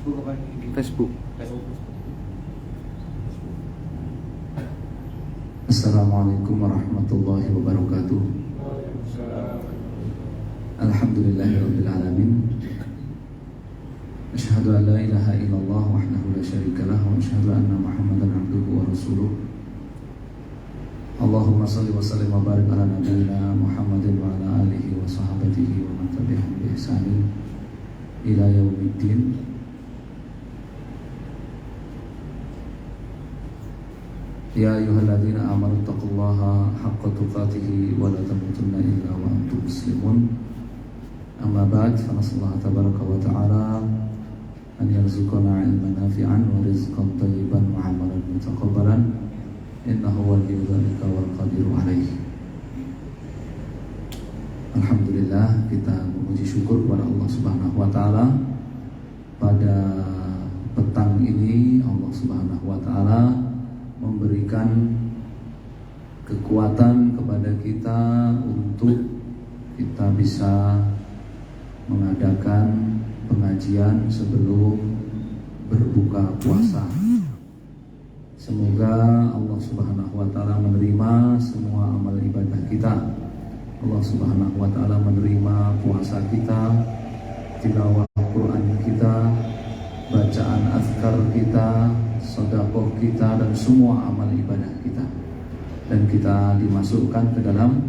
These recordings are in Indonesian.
Facebook apa? Facebook. Assalamualaikum warahmatullahi wabarakatuh. Alhamdulillahirabbil alamin. Asyhadu an la ilaha illallah wahdahu la syarika lah wa asyhadu anna Muhammadan abduhu wa rasuluh. Allahumma shalli wa sallim wa barik ala nabiyyina Muhammadin wa ala alihi wa sahbihi wa man tabi'ahum bi ihsanin ila yaumiddin. Ya ayyuhalladzina amanu taqullaha haqqa tuqatih wa la tamutunna illa wa antum muslimun. Amma ba'd, fa nasallahu tabaraka wa ta'ala an yarzuqana ilman nafi'an wa rizqan thayyiban wa amalan mutaqabbalan innahu waliyyu dzalika wal qadiru alaih. Alhamdulillah, kita memuji syukur kepada Allah Subhanahu wa taala. Pada petang ini Allah Subhanahu wa taala memberikan kekuatan kepada kita untuk kita bisa mengadakan pengajian sebelum berbuka puasa. Semoga Allah Subhanahu wa taala menerima semua amal ibadah kita. Allah Subhanahu wa taala menerima puasa kita, tilawah Quran kita, bacaan azkar kita, sedekah kita, dan semua amal ibadah kita. Dan kita dimasukkan ke dalam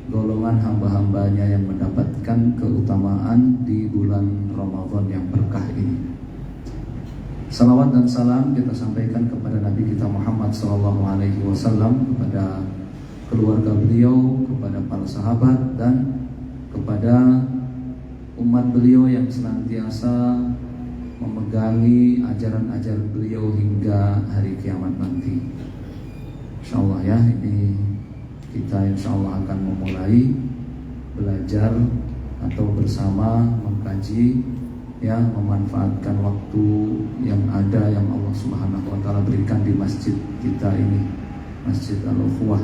golongan hamba-hambanya yang mendapatkan keutamaan di bulan Ramadan yang berkah ini. Salawat dan salam kita sampaikan kepada Nabi kita Muhammad SAW, kepada keluarga beliau, kepada para sahabat, dan kepada umat beliau yang senantiasa memegangi ajaran-ajaran beliau hingga hari kiamat nanti. InsyaAllah ya, ini kita insyaAllah akan memulai belajar atau bersama mengkaji, ya, memanfaatkan waktu yang ada yang Allah Subhanahu wa taala berikan di masjid kita ini, Masjid Al-Ukhuwah,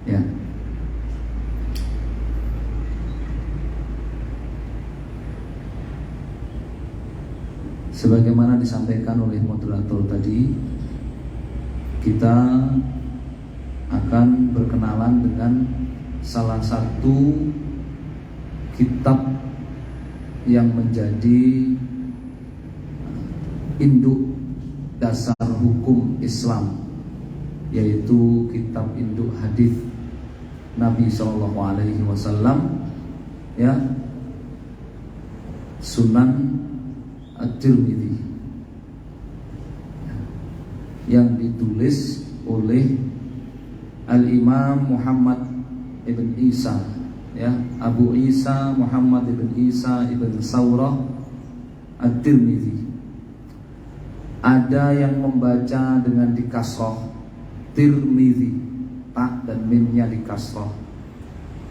ya. Sebagaimana disampaikan oleh moderator tadi, kita akan berkenalan dengan salah satu kitab yang menjadi induk dasar hukum Islam, yaitu kitab induk hadis Nabi SAW, ya, Sunan At-Tirmidzi, yang ditulis oleh Al-Imam Muhammad ibn Isa, ya, Abu Isa Muhammad ibn Isa ibn Saurah At-Tirmidzi. Ada yang membaca dengan dikasroh Tirmidzi, tak dan mimnya dikasroh.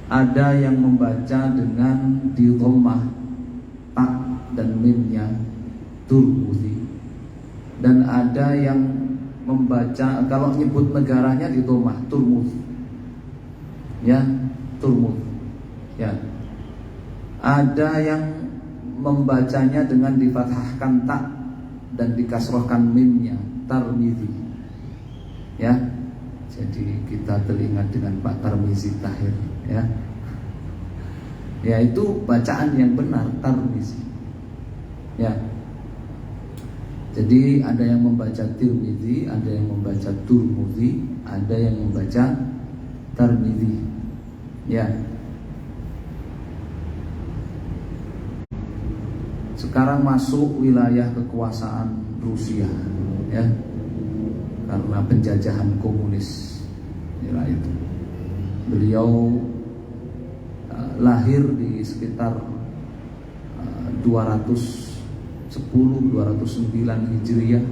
Ada yang membaca dengan didhammah, tak dan mimnya Turmuzi. Dan ada yang membaca, kalau nyebut negaranya di Domah, Turmuz, ya, Turmuz, ya. Ada yang membacanya dengan difathahkan tak dan dikasrohkan mimnya, Tarmizi, ya. Jadi kita teringat dengan Pak Tarmizi Tahir, ya. Ya, itu bacaan yang benar, Tarmizi, ya. Jadi ada yang membaca Tirmidzi, ada yang membaca Turmuzi, ada yang membaca Tarmizi, ya. Sekarang masuk wilayah kekuasaan Rusia, ya, karena penjajahan komunis, ya, itu. Beliau lahir di sekitar 209 Hijriah,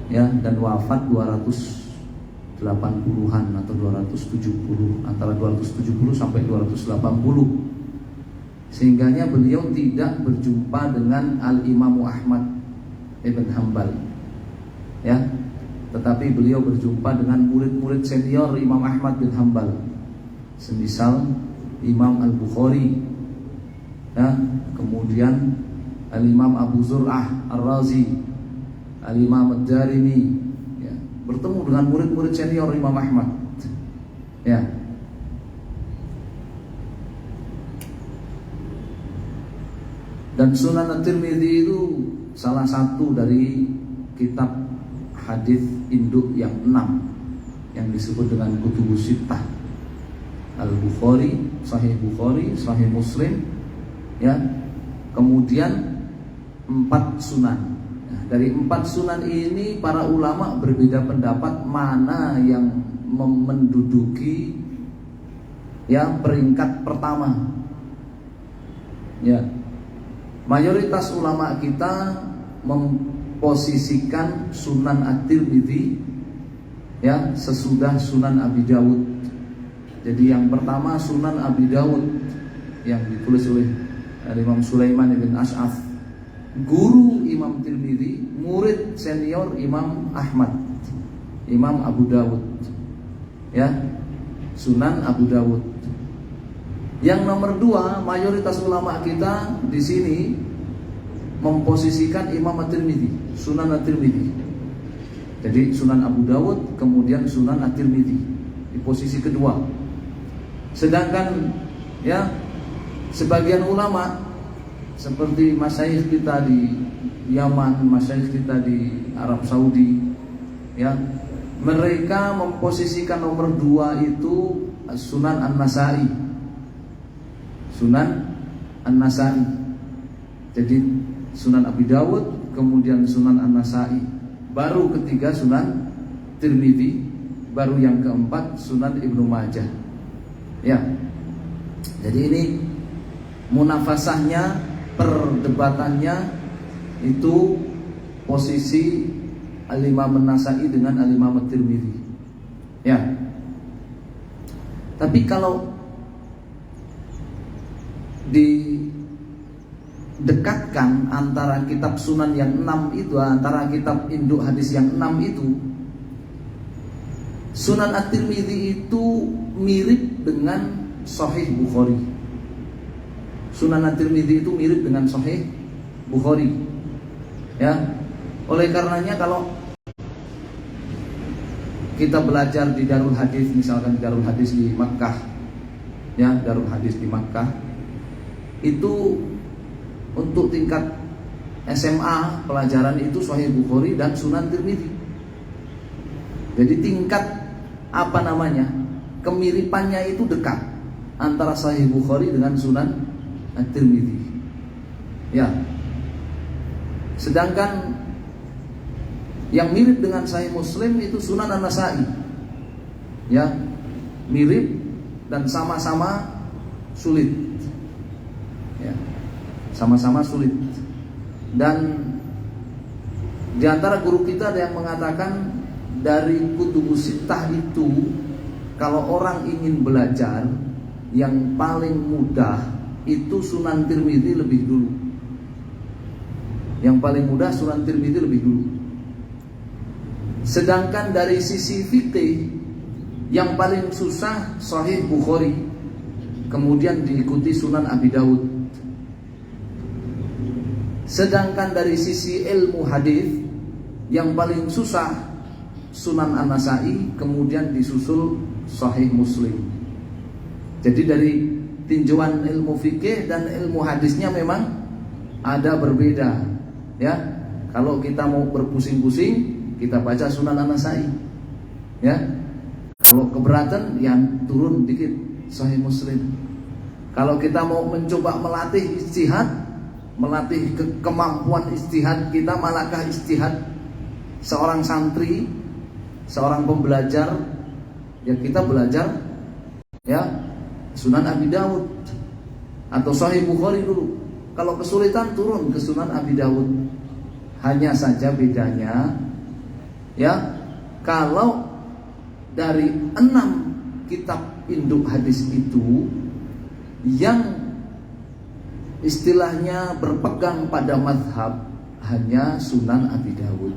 ya, dan wafat 280-an atau 270, antara 270 sampai 280. Sehingganya beliau tidak berjumpa dengan Al-Imam Ahmad ibn Hanbal, ya, tetapi beliau berjumpa dengan murid-murid senior Imam Ahmad bin Hanbal, semisal Imam Al-Bukhari, ya, kemudian Al-Imam Abu Zur'ah Ar-Razi, Al-Imam Ad-Darimi, ya, bertemu dengan murid-murid senior Imam Ahmad. Ya. Dan Sunan At-Tirmidzi itu salah satu dari kitab hadis induk yang 6 yang disebut dengan Kutubus Sittah. Al-Bukhari, Sahih Bukhari, Sahih Muslim, ya. Kemudian 4 sunan. Nah, dari 4 sunan ini para ulama berbeda pendapat mana yang menduduki ya peringkat pertama. Ya. Mayoritas ulama kita memposisikan Sunan At-Tirmidzi ya sesudah Sunan Abi Dawud. Jadi yang pertama Sunan Abi Dawud yang ditulis oleh Imam Sulaiman bin Ash'af, guru Imam Tirmidzi, murid senior Imam Ahmad, Imam Abu Dawud. Ya, Sunan Abu Dawud. Yang nomor 2, mayoritas ulama kita di sini memposisikan Imam At-Tirmidzi, Sunan At-Tirmidzi. Jadi Sunan Abu Dawud, kemudian Sunan At-Tirmidzi di posisi kedua. Sedangkan ya sebagian ulama seperti masyayikh kita di Yaman, masyayikh kita di Arab Saudi, ya, mereka memposisikan nomor 2 itu Sunan An-Nasa'i. Sunan An-Nasa'i. Jadi Sunan Abi Dawud, kemudian Sunan An-Nasa'i, baru ketiga Sunan Tirmidzi, baru yang keempat Sunan Ibnu Majah. Ya. Jadi ini munafasahnya, perdebatannya itu posisi Al-Imam An-Nasa'i dengan Al-Imam At-Tirmidzi. Ya. Tapi kalau didekatkan antara kitab sunan yang 6 itu, antara kitab induk hadis yang 6 itu, Sunan At-Tirmidzi itu mirip dengan Sahih Bukhari. Sunan At-Tirmidzi itu mirip dengan Sahih Bukhari. Ya. Oleh karenanya kalau kita belajar di Darul Hadis, misalkan di Darul Hadis di Makkah, ya, Darul Hadis di Makkah, itu untuk tingkat SMA pelajaran itu Sahih Bukhari dan Sunan Tirmidzi. Jadi tingkat apa namanya, kemiripannya itu dekat antara Sahih Bukhari dengan Sunan At-Tirmidzi. Ya. Sedangkan yang mirip dengan Sahih Muslim itu Sunan An-Nasa'i. Ya, mirip dan sama-sama sulit. Ya, sama-sama sulit. Dan di antara guru kita ada yang mengatakan dari Kutubus Sittah itu, kalau orang ingin belajar yang paling mudah itu Sunan Tirmidzi lebih dulu. Yang paling mudah Sunan Tirmidzi lebih dulu. Sedangkan dari sisi fikih yang paling susah Sahih Bukhari, kemudian diikuti Sunan Abi Dawud. Sedangkan dari sisi ilmu hadis yang paling susah Sunan An-Nasa'i, kemudian disusul Sahih Muslim. Jadi dari tinjauan ilmu fikih dan ilmu hadisnya memang ada berbeda. Ya, kalau kita mau berpusing-pusing, kita baca Sunan An-Nasa'i. Ya, kalau keberatan, yang turun dikit Sahih Muslim. Kalau kita mau mencoba melatih ijtihad, melatih kemampuan ijtihad kita, malakah ijtihad seorang santri, seorang pembelajar, ya kita belajar ya Sunan Abi Dawud atau Sahih Bukhari dulu. Kalau kesulitan turun ke Sunan Abi Dawud. Hanya saja bedanya ya, kalau dari 6 kitab induk hadis itu yang istilahnya berpegang pada mazhab hanya Sunan Abi Dawud.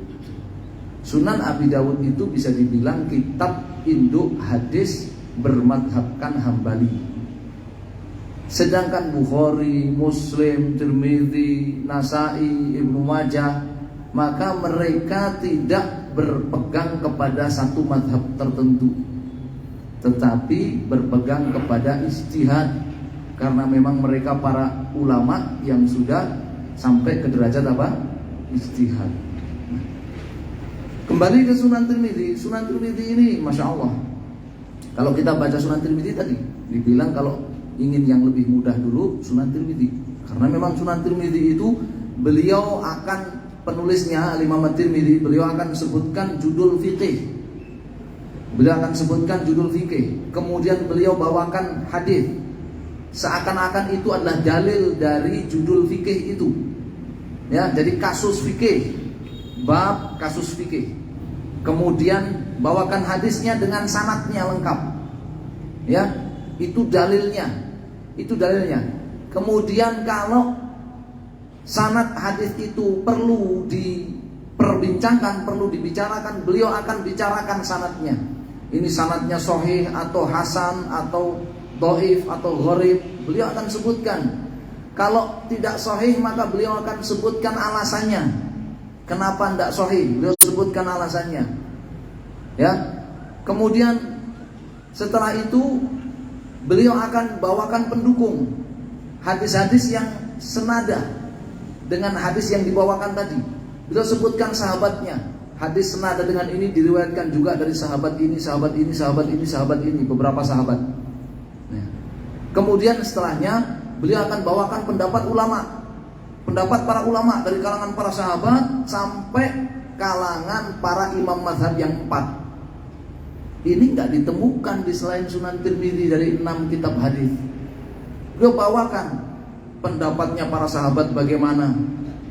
Sunan Abi Dawud itu bisa dibilang kitab induk hadis bermadhabkan Hambali. Sedangkan Bukhari, Muslim, Tirmidzi, Nasai, Ibnu Majah, maka mereka tidak berpegang kepada satu mazhab tertentu, tetapi berpegang kepada ijtihad, karena memang mereka para ulama yang sudah sampai ke derajat apa? Ijtihad. Kembali ke Sunan Tirmidzi. Sunan Tirmidzi ini Masya Allah, kalau kita baca Sunan Tirmidzi tadi dibilang kalau ingin yang lebih mudah dulu Sunan Tirmidzi, karena memang Sunan Tirmidzi itu beliau akan, penulisnya Imam Tirmidzi, beliau akan sebutkan judul fikih, beliau akan sebutkan judul fikih, kemudian beliau bawakan hadis seakan-akan itu adalah dalil dari judul fikih itu, ya. Jadi kasus fikih, bab kasus fikih, kemudian bawakan hadisnya dengan sanadnya lengkap, ya. Itu dalilnya, itu dalilnya. Kemudian kalau sanad hadis itu perlu diperbincangkan, perlu dibicarakan, beliau akan bicarakan sanadnya. Ini sanadnya sahih atau hasan atau dhaif atau gharib, beliau akan sebutkan. Kalau tidak sahih maka beliau akan sebutkan alasannya. Kenapa tidak sahih? Beliau sebutkan alasannya. Ya. Kemudian setelah itu beliau akan bawakan pendukung hadis-hadis yang senada dengan hadis yang dibawakan tadi. Beliau sebutkan sahabatnya. Hadis senada dengan ini diriwayatkan juga dari sahabat ini, sahabat ini, sahabat ini, sahabat ini, beberapa sahabat. Nah, kemudian setelahnya beliau akan bawakan pendapat ulama, pendapat para ulama dari kalangan para sahabat sampai kalangan para imam mazhab yang 4. Ini nggak ditemukan di selain Sunan Tirmidzi dari 6 kitab hadis. Beliau bawakan pendapatnya para sahabat bagaimana,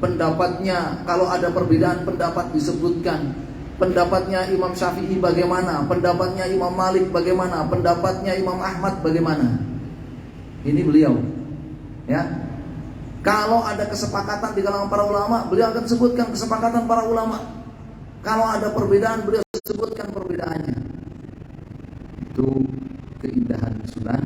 pendapatnya kalau ada perbedaan pendapat disebutkan, pendapatnya Imam Syafi'i bagaimana, pendapatnya Imam Malik bagaimana, pendapatnya Imam Ahmad bagaimana. Ini beliau, ya. Kalau ada kesepakatan di kalangan para ulama, beliau akan sebutkan kesepakatan para ulama. Kalau ada perbedaan, beliau sebutkan perbedaannya. Itu keindahan Sunan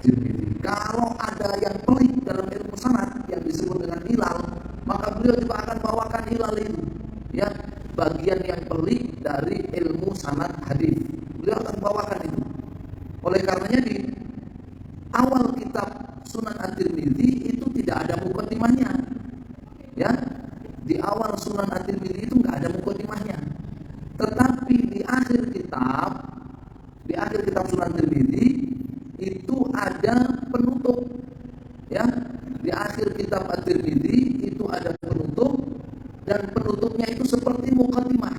Tirmidzi. Kalau ada yang pelik dalam ilmu sanad yang disebut dengan hilal, maka beliau juga akan bawakan hilal itu, ya, bagian yang pelik dari ilmu sanad hadis. Beliau akan bawakan itu. Oleh karenanya di awal kitab Sunan At-Tirmidzi itu tidak ada mukadimahnya, ya. Di awal Sunan At-Tirmidzi itu nggak ada mukadimahnya. Tetapi di akhir kitab Sunan Tirmidzi itu ada penutup, ya. Di akhir kitab At-Tirmidzi itu ada penutup, dan penutupnya itu seperti mukadimah.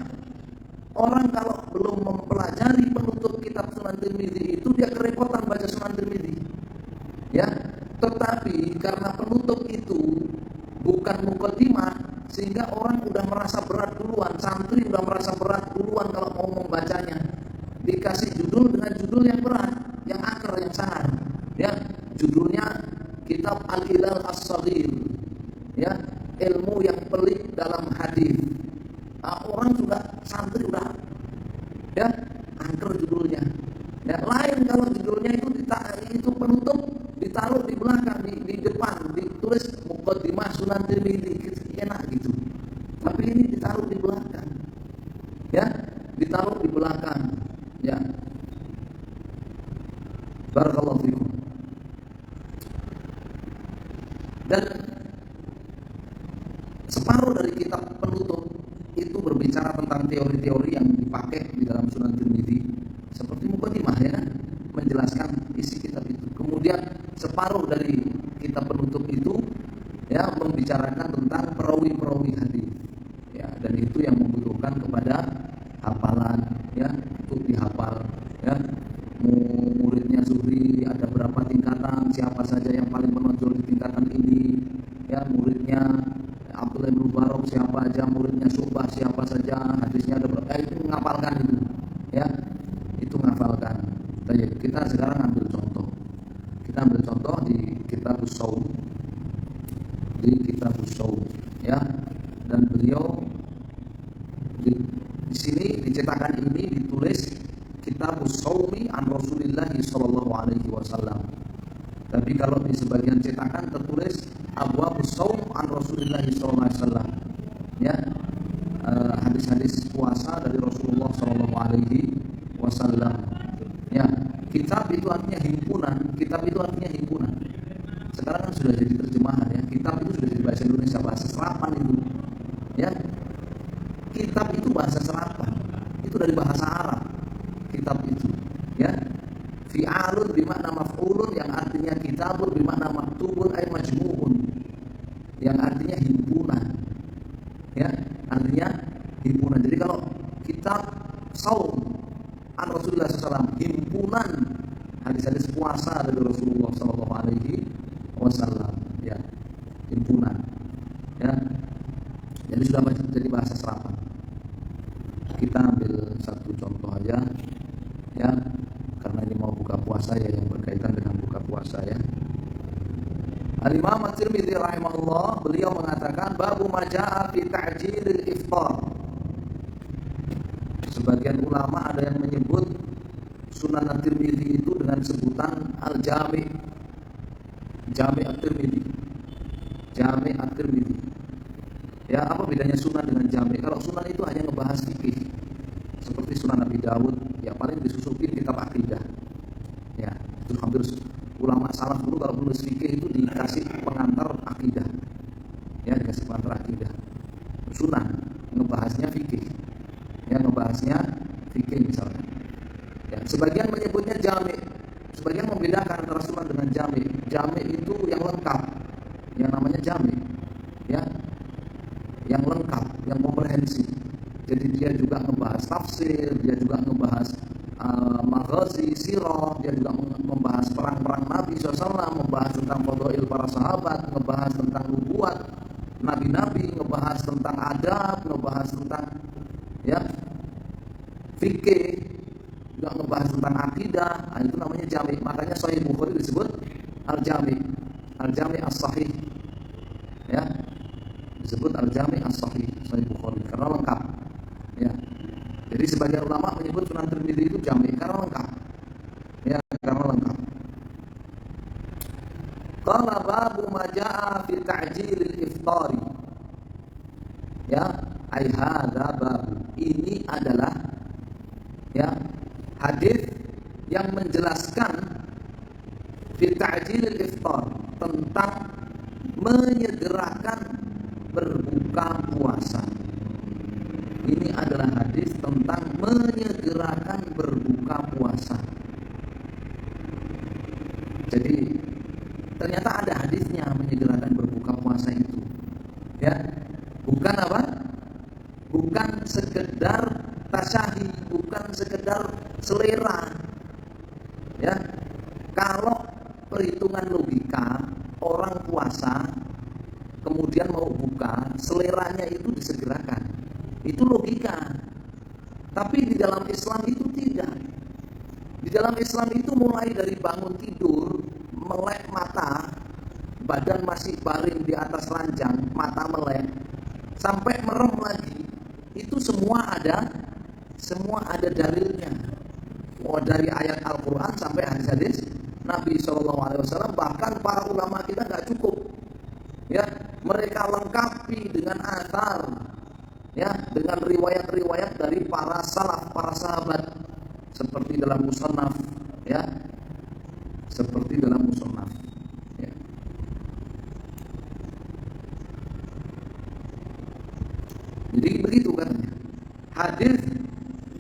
Orang kalau belum mempelajari penutup kitab Sunan Tirmidzi itu dia kerepotan baca Sunan Tirmidzi, ya. Tetapi karena penutup itu bukan mukadimah, sehingga orang udah merasa berat duluan, santri udah merasa berat duluan kalau mau membacanya. Dikasih judul dengan judul yang berat, yang akar, yang sangar, ya. Judulnya kitab Al-Ilal As-Saghir, ya, ilmu yang pelik dalam hadis. Nah, orang sudah, santri udah, ya, angker judulnya. Ya, lain kalau judulnya itu penutup ditaruh di belakang, di depan ditulis Muqaddimah Sunan Tirmidzi, enak gitu. Tapi ini ditaruh di belakang, ya, ditaruh di belakang, ya. Barakallahu fikum. Dan separuh dari kitab penutup itu berbicara tentang teori-teori yang dipakai di dalam Sunan Tirmidzi, seperti mukadimah, ya, menjelaskan isi kitab itu. Kemudian separuh dari kitab penutup itu, ya, membicarakan tentang perawi-perawi hadis, ya, dan itu yang membutuhkan kepada hafalan, ya, untuk dihafal, ya. Muridnya Zuhri ada berapa tingkatan, siapa saja yang paling menonjol di tingkatan ini, ya. Muridnya Abdullah bin Mubarak siapa aja, muridnya Syu'bah siapa saja, hadisnya ada berapa, itu menghafalkan itu, ya, itu menghafalkan. Kita sekarang ambil contoh. Kita ambil contoh di Kitabus Shaum, ya. Dan beliau di sini dicetakan ini ditulis Kitabus Shaumi an Rasulillah sallallahu alaihi wasallam. Tapi kalau di sebagian cetakan tertulis Abwabus Shaum an Rasulillah sallallahu alaihi wasallam. Ya, hadis-hadis puasa dari Rasulullah sallallahu alaihi wasallam. Ya, kitab itu artinya himpunan. Kitab itu artinya himpunan. Sekarang kan sudah jadi terjemahan ya. Kitab itu sudah jadi bahasa Indonesia, bahasa serapan itu. Ya, kitab itu bahasa serapan. Itu dari bahasa Arab. Kitab itu, ya. Fi'alun bermakna maf'ulun yang artinya kitabun bermakna maktubun ay majmu'un yang artinya himpunan. Ya, artinya himpunan. Jadi kalau kitab saum an Rasulullah SAW, himpunan hadis-hadis puasa dari Rasulullah SAW, ya, himpunan. Ya, jadi sudah jadi bahasa serapan. Kita ambil satu contoh aja, ya, karena ini mau buka puasa ya, yang berkaitan dengan buka puasa ya. Al-Imam At-Tirmidzi rahimahullah, beliau mengatakan babu majaa fi ta'jilil iftar. Sebagian ulama ada yang menyebut Sunan At-Tirmidzi itu dengan sebutan Al-Jami'. Jami' At-Tirmidzi. Jami' At-Tirmidzi. Ya, apa bedanya sunan dengan jami'? Kalau sunan itu hanya ngebahas fikih. Seperti Sunan Abi Dawud, ya paling disusupi kitab akidah. Ya, itu hampir ulama salaf dulu kalau menulis fikih itu dikasih pengantar akidah. Ya, dikasih pengantar akidah. Sunan ngebahasnya fikih. Ya, ngebahasnya fikih misalnya. Ya, sebagian menyebutnya jami'. Sebagian membedakan antara sunan dengan jami'. Jami' itu yang lengkap. Yang namanya jami'. Ya. Yang lengkap, yang komprehensif. Jadi dia juga ngebahas tafsir, dia juga ngebahas maghazi, sirah, dia juga membahas perang-perang Nabi SAW, membahas tentang fadhail para sahabat, ngebahas tentang nubuat nabi-nabi, ngebahas tentang adab, ngebahas tentang ya fikih, juga ngebahas tentang akidah. Nah, itu namanya jami'. Makanya Sahih Bukhari disebut al-jami', al-jami' as-sahih. Ya, disebut al-jami' as-sahih Sahih Bukhari karena lengkap. Ya. Jadi sebagian ulama menyebut Sunan Tirmidzi itu jami' karena lengkap. Ya, karena lengkap. Qala babu ma jaa fi ta'jilil iftari. Ya, ai hadza babu. Ini adalah ya hadis yang menjelaskan fi ta'jilil iftar, tentang menyegerakan berbuka puasa. Ini adalah hadis tentang menyegerakan berbuka puasa. Jadi ternyata ada hadisnya menyegerakan berbuka puasa itu. Ya, bukan apa? Bukan sekedar tasyahi, bukan sekedar selera. Ya, kalau perhitungan logika orang puasa kemudian mau buka, seleranya itu disegerakan. Itu logika. Tapi di dalam Islam itu tidak. Di dalam Islam itu mulai dari bangun tidur, melek mata, badan masih baring di atas ranjang, mata melek, sampai merem lagi. Itu semua ada dalilnya. Mau dari ayat Al-Quran sampai hadis-hadis Nabi SAW. Bahkan para ulama kita nggak cukup. Ya, mereka lengkapi dengan athar, ya, dengan riwayat-riwayat dari para salaf, para sahabat, seperti dalam musannaf, ya, seperti dalam musannaf. Ya. Jadi begitu katanya. Hadis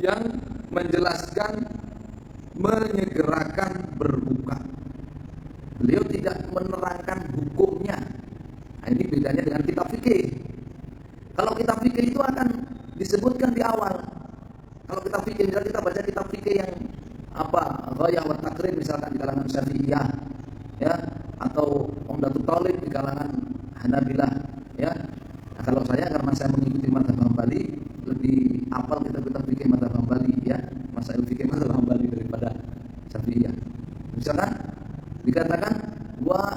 yang menjelaskan menyegerakan berbuka. Beliau tidak menerangkan hukumnya. Nah, ini bedanya dengan kitab fikih. Kalau kitab fikih itu akan disebutkan di awal. Kalau kitab fikih, misalnya kita baca kitab fikih yang apa, Ghayah wa Taqrib misalkan di kalangan Syafi'iyah, ya, atau Umdatul Thalib di kalangan Hanabilah, ya. Nah, kalau saya karena saya mengikuti mazhab Hambali, lebih hafal kitab-kitab fikih mazhab Hambali, ya, masail fikih mazhab Hambali daripada Syafi'iyah. Misalkan dikatakan wa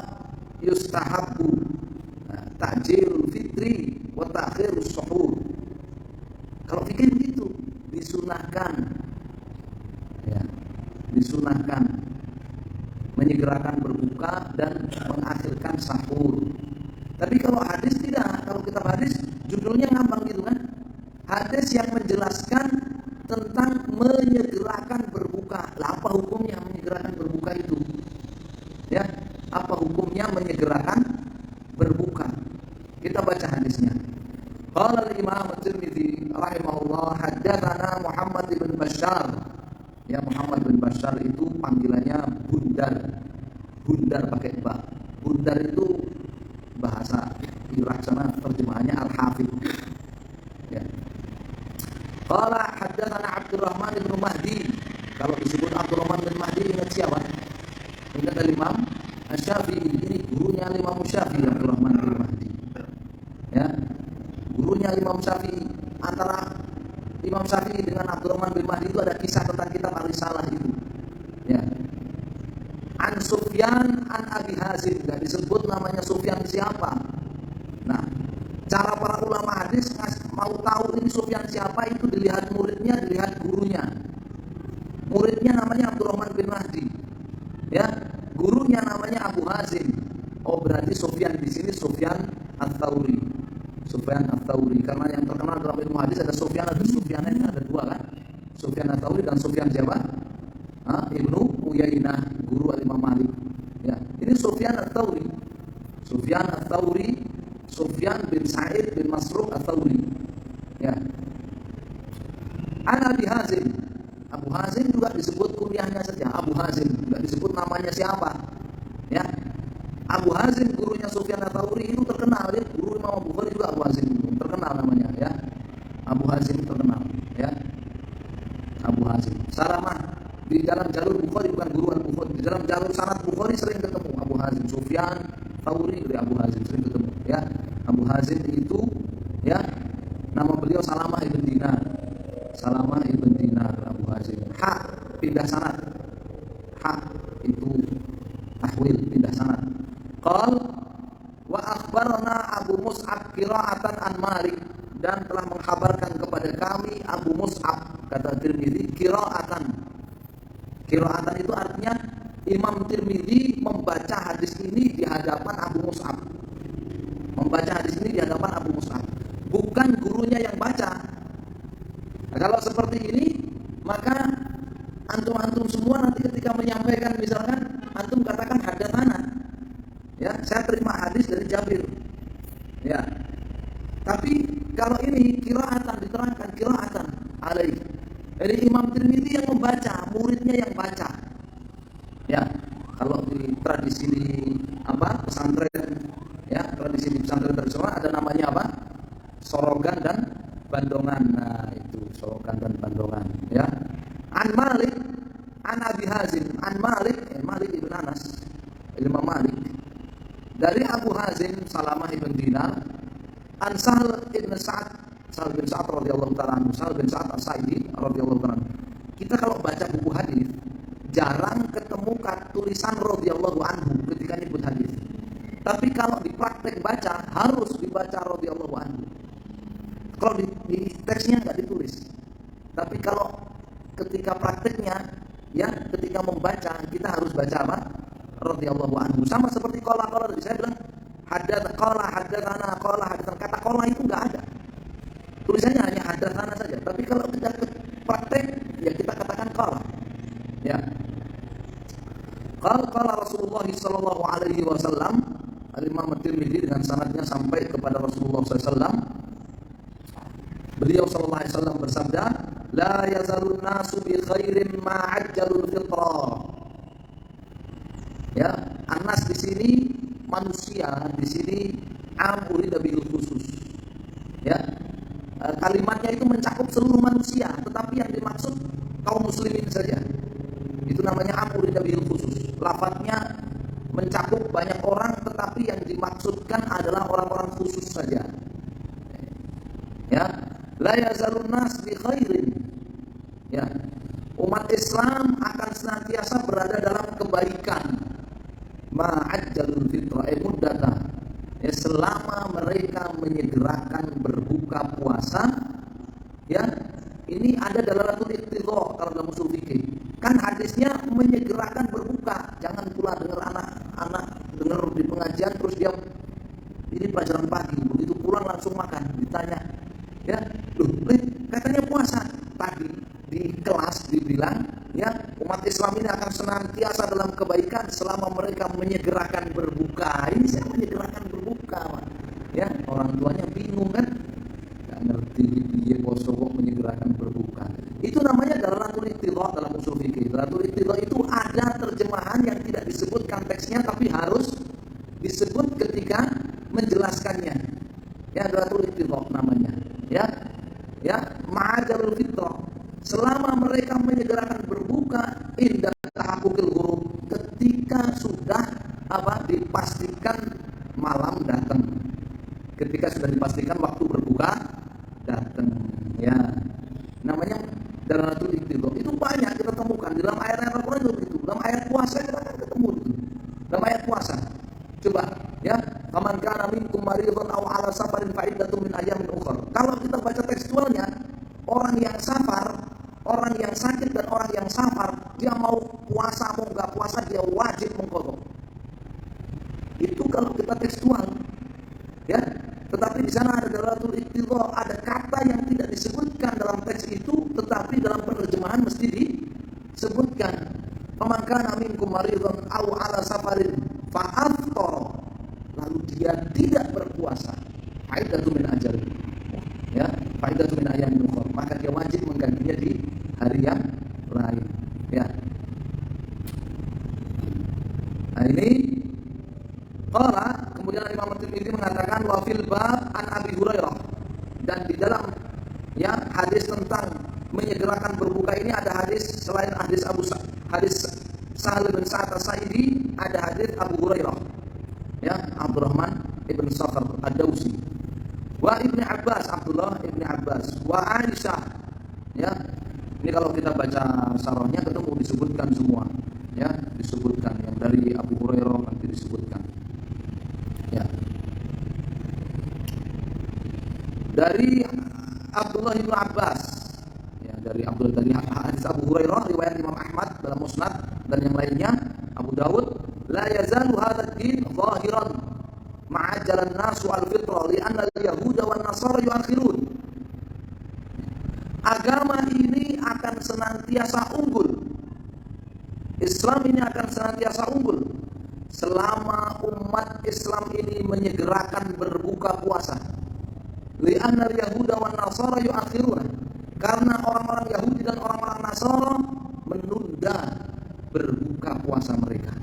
yustahabbu ta'jilul fitri wa ta'khirus suhur. Kalau fikih begitu, disunahkan. Ya, disunahkan menyegerakan berbuka dan mengakhirkan sahur. Tapi kalau hadis tidak, kalau kitab hadis judulnya ngambang gitu kan. Hadis yang menjelaskan tentang menyegerakan berbuka. Lah, apa hukumnya menyegerakan berbuka itu? Ya, apa hukumnya menyegerakan berbuka? Kita baca hadisnya. Qala al-Imam At-Tirmidzi rahimahullah, haddatsana Muhammad bin Bashar. Ya, Muhammad bin Bashar itu panggilannya Bundar. Bundar pakai ba. Bundar itu bahasa Irak sana terjemahannya Al-Hafidh. Ya. Qala haddatsana Abdurrahman bin Mahdi. Kalau disebut Abdurrahman bin Mahdi ingat siapa? Ingat Imam Asy-Syafi'i. Ini gurunya Imam Syafi'i, Abdurrahman bin Mahdi. Ya. Gurunya Imam Syafi'i. Antara Imam Syafi'i dengan Abdurrahman bin Mahdi itu ada kisah tentang kitab Ar-Risalah itu. Ya. An Sufyan an Abi Hazim, enggak disebut namanya Sufyan siapa. Nah, cara para ulama hadis mau tahu ini Sufyan siapa itu dilihat muridnya, dilihat gurunya. Muridnya namanya Abdurrahman bin Mahdi. Ya, gurunya namanya Abu Hazim. Oh, berarti Sufyan di sini Sufyan Ats-Tsauri. Sufyan Ats-Tsauri, karena yang terkenal dalam ilmu hadis ada Sufyan, ada Sufyan, ini ada dua kan? Sufyan Ats-Tsauri dan Sufyan siapa? Ibnu Uyainah, guru Imam Malik. Ya, ini Sufyan Ats-Tsauri. Sufyan Ats-Tsauri, Sufyan bin Sa'id bin Masruq Ats-Tsauri. Ya. An Abi Hazim. Abu Hazim juga disebut kunyahnya saja, Abu Hazim, enggak disebut namanya siapa. Ya. Abu Hazim gurunya Sufyan Ats-Tsauri itu terkenal, ya. Guru Imam Bukhari juga Abu Hazim terkenal namanya, ya. Abu Hazim terkenal, ya. Abu Hazim. Salamah di dalam jalur Bukhari, bukan guru Al-Bukhari, di dalam jalur sanad Bukhari sering ketemu Abu Hazim. Sufyan Tsauri dari Abu Hazim sering ketemu, ya. Abu Hazim itu, ya, nama beliau Salamah ibn Dinar. Salamah ibn Dinar, Abu Hazim. Pindah sanad. Itu tahwil, pindah sanad. Qal wa akhbarana Abu Mus'ab qira'atan an Malik, dan telah mengkhabarkan kepada kami Abu Mus'ab, kata Tirmidzi, qira'atan. Qira'atan itu artinya Imam Tirmidzi membaca hadis ini di hadapan Abu Mus'ab. Membaca hadis ini di hadapan Abu Mus'ab, bukan gurunya yang baca. Nah, kalau seperti ini, maka antum-antum semua nanti ketika menyampaikan, misalkan antum katakan hadatsana, ya, saya terima hadis dari Jabir, ya. Tapi kalau ini qira'atan, diterangkan qira'atan alaih. Jadi Imam Tirmidzi yang membaca, muridnya yang baca. Ya, kalau di tradisi pesantren, ya, tradisi di pesantren tradisional ada namanya apa? Sorogan dan bandongan. Nah, itu sorogan dan bandongan, ya. An Malik, an Abi Hazim, an Malik, Malik ibn Anas, Imam Malik. Dari Abu Hazim, Salamah ibn Dinar, an Sahl ibn Sa'ad, Sahl bin Sa'ad radhiyallahu ta'ala anhu, Sahl bin Sa'ad As-Sa'idi radhiyallahu ta'ala anhu. Kita kalau baca buku hadis jarang ketemu tulisan radhiyallahu anhu ketika nyebut hadis. Tapi kalau di praktek baca harus dibaca radhiyallahu anhu. Kalau di teksnya enggak ditulis. Tapi kalau ketika prakteknya, ya, ketika membaca kita harus baca apa? Radhiyallahu anhu. Sama seperti qala tadi saya bilang haddatsana, kata qala itu enggak ada. Tulisannya hanya haddatsana saja. Tapi kalau kita praktek, ya kita katakan qala. Ya. Qala Rasulullah sallallahu alaihi wasallam, Al-Imam At-Tirmidzi dengan sanadnya sampai kepada Rasulullah sallallahu alaihi wasallam. Beliau sallallahu alaihi wasallam bersabda, la yazalun nasu bi khairin ma ajjalul fitrah. Ya, anas di sini manusia, di sini urida bil khusus. Ya. Kalimatnya itu mencakup seluruh manusia, tetapi yang dimaksud kaum muslimin saja. Itu namanya urida bil khusus. Lafadznya mencakup banyak orang, tetapi yang dimaksudkan adalah orang-orang khusus saja. Ya, la yazalun nas bi khairin. Ya, umat Islam akan senantiasa berada dalam kebaikan. Ma'ajjalul fitrah muddata. Ya, selama mereka menyegerakan berbuka puasa, ya, ini ada dalalatul iqtidha kalau dalam usul fikih. Kan hadis tugasnya menyegerakan berbuka. Jangan pula dengar anak-anak dengar di pengajian terus dia ini pelajaran pagi, begitu pulang langsung makan. Ditanya, ya, loh, katanya puasa. Tadi di kelas dibilang, ya, umat Islam ini akan senantiasa dalam kebaikan selama mereka menyegerakan berbuka. Ini saya menyegerakan berbuka, Pak. Ya, orang tuanya bingung kan? Gak ngerti dia poso kok menyegerakan berbuka. Itu namanya dalalatul iqtidha dalam usul fikih. Dalalatul iqtidha itu ada terjemahan yang tidak disebutkan teksnya tapi harus disebut ketika menjelaskannya. Ya, dalalatul iqtidha namanya. Ya. Ya, ma'ajalul fitrah. Selama mereka menyegerakan berbuka indah tahaqquqil ghurub, ketika sudah dipastikan malam datang. Ketika sudah dipastikan waktu berbuka datang, ya. Namanya dalalatul iqtidha. Itu banyak kita temukan di dalam ayat-ayat Al-Qur'an itu. Dalam ayat puasa kita akan ketemu itu. Dalam ayat puasa. Coba, ya, faman kana minkum maridun aw ala safarin fa iddatun min ayyamin ukhra. Kalau kita baca tekstualnya, orang yang safar, orang yang sakit dan orang yang safar, dia mau puasa mau enggak puasa dia wajib mengqadha. Itu kalau kita tekstual. Ya, tetapi di sana ada dalalatul iqtidha, ada kata yang tidak disebutkan dalam teks itu, tetapi dalam penerjemahan mesti disebutkan. Faman kana minkum maridun aw ala safarin fa afṭara, lalu dia tidak berpuasa, fa'iddatun min ajalin, ya, fa'iddatun min ayyamin ukhra, maka dia wajib menggantinya di hari yang lain, ya. Nah, ini qala, kemudian Imam Tirmidzi mengatakan wa fil bab an Abi Hurairah, dan di dalam, ya, hadis tentang menyegerakan berbuka ini ada hadis selain hadis Sahal bin Sa'ad As-Sa'idi, ada hadis Abu Hurairah, ya, Abdurrahman ibn Sakhr Ad-Dawsi, wa Ibnu Abbas, Abdullah ibn Abbas, wa Aisyah, ya. Ini kalau kita baca sarahnya ketemu disebutkan semua, ya, disebutkan yang dari Abu Hurairah nanti disebutkan, ya. Dari Abdullah ibn Abbas, ya, dari hadis Abu Hurairah riwayat Imam Ahmad dalam Musnad dan yang lainnya, Abu Dawud, la yazalu hadzal din zahiran ma'ajalan nasu al-fitrah li'anna al-yahuda wan nasara yuakhirun. Agama ini akan senantiasa unggul, Islam ini akan senantiasa unggul selama umat Islam ini menyegerakan berbuka puasa. Li'anna al-yahuda wan nasara yuakhirun, karena orang-orang Yahudi dan orang-orang Nasara menunda berbuka puasa mereka,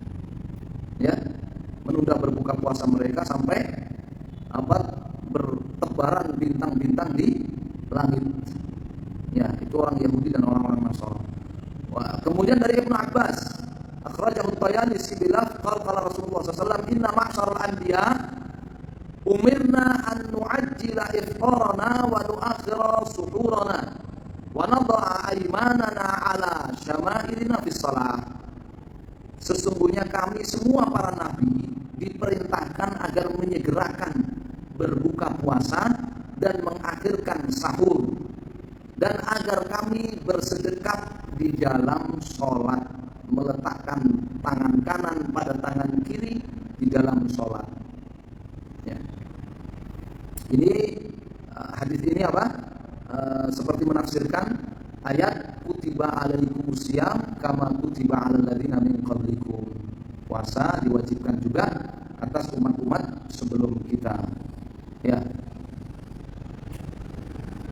ya, menunda berbuka puasa mereka sampai bertebaran bintang-bintang di langit, ya, itu orang Yahudi dan orang-orang Nasara. Kemudian dari Ibnu Abbas, akhrajahu at-Tayalisi bilaf qala Rasulullah sallallahu alaihi wasallam, inna ma'syaral anbiya umirna an nu'ajjila iftarana wa nu'akhkhira suhurana wa nadha'a aymanana ala syama'ilina fis shalah. Sesungguhnya kami semua para nabi diperintahkan agar menyegerakan berbuka puasa dan mengakhirkan sahur, dan agar kami bersedekap di dalam sholat, meletakkan tangan kanan pada tangan kiri di dalam sholat, ya. Ini hadis ini seperti menafsirkan ayat kutiba alaikumusiyam kama kutiba alal ladzina min qablikum. Puasa diwajibkan juga atas umat-umat sebelum kita, ya.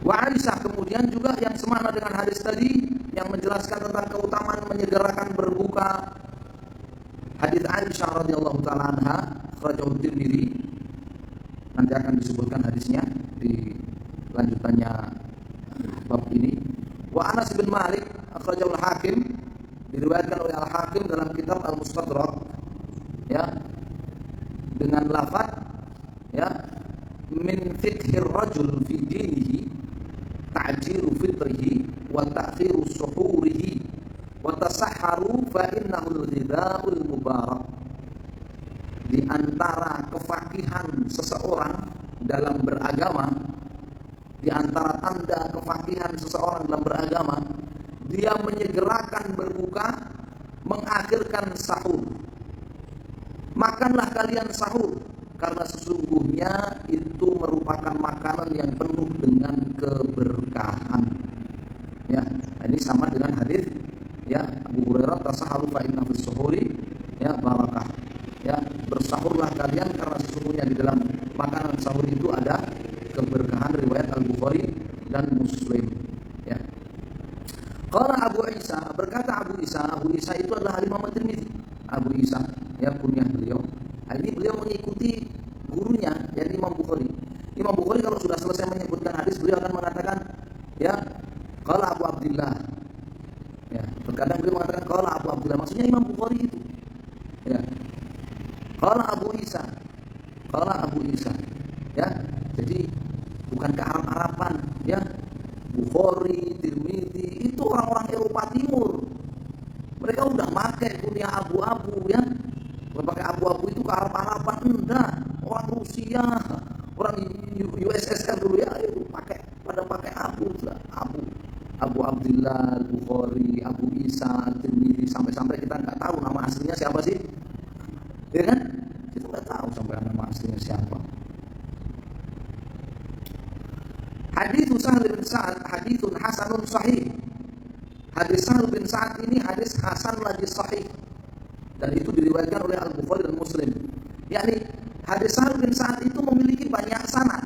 Wa Aisyah, kemudian juga yang semana dengan hadis tadi yang menjelaskan tentang keutamaan menyegerakan berbuka, hadis Aisyah radhiyallahu taala anha, akhrajahu Tirmidzi, nanti akan disebutkan hadisnya di lanjutannya bab ini. Wa Anas bin Malik, akhrajahu Al-Hakim, diriwayatkan oleh Al-Hakim dalam kitab Al-Mustadrak, ya, dengan lafaz, ya, min fiqhir rajul fi dinihi ta'jiru fitrihi wa ta'khiru suhurihi wa tasahharu fa innahu al-ghidha'ul mubarak. Di antara kefakihan seseorang dalam beragama, di antara tanda kefakihan seseorang dalam beragama, dia menyegerakan berbuka akhirkan sahur. Makanlah kalian sahur, karena sesungguhnya itu merupakan makanan yang penuh dengan keberkahan. Ya, ini sama dengan hadis ya Abu Hurairah, tasaharu fa inna fis suhuri ya barakah. Ya, bersahurlah kalian karena sesungguhnya di dalam makanan sahur itu ada keberkahan, riwayat Al-Bukhari dan Muslim. Ya. Qala Abu Isa, berkata Abu Isa itu adalah Imam At-Tirmidzi. Abu Isa, ya kunyah beliau. Ini beliau mengikuti gurunya, yaitu Imam Bukhari. Imam Bukhari kalau sudah selesai menyebutkan hadis, beliau akan mengatakan, ya, qala Abu Abdillah. Ya, terkadang beliau mengatakan qala Abu Abdillah, maksudnya Imam Bukhari itu. Ya. Qala Abu Isa. Qala Abu Isa. Ya, jadi bukan ke Arab-Araban, ya. Bukhari, Tirmidzi itu orang-orang Eropa Timur. Mereka udah pakai kuliah abu-abu, ya. Pakai abu-abu itu ke Arab-Araban, enggak. Orang Rusia, orang USSR dulu ya, itu pada pakai abu, Abu Abdillah, Bukhari, Abu Isa, Tirmidzi, sampai kita nggak tahu nama aslinya siapa sih, ya kan? Kita nggak tahu sampai nama aslinya siapa. Hadits Sahl bin Sa'ad haditsun hasanun sahih. Hadis Sahl bin Sa'ad ini hadis hasan lagi sahih, dan itu diriwayatkan oleh Al-Bukhari dan Muslim. Yakni hadis Sahl bin Sa'ad itu memiliki banyak sanad.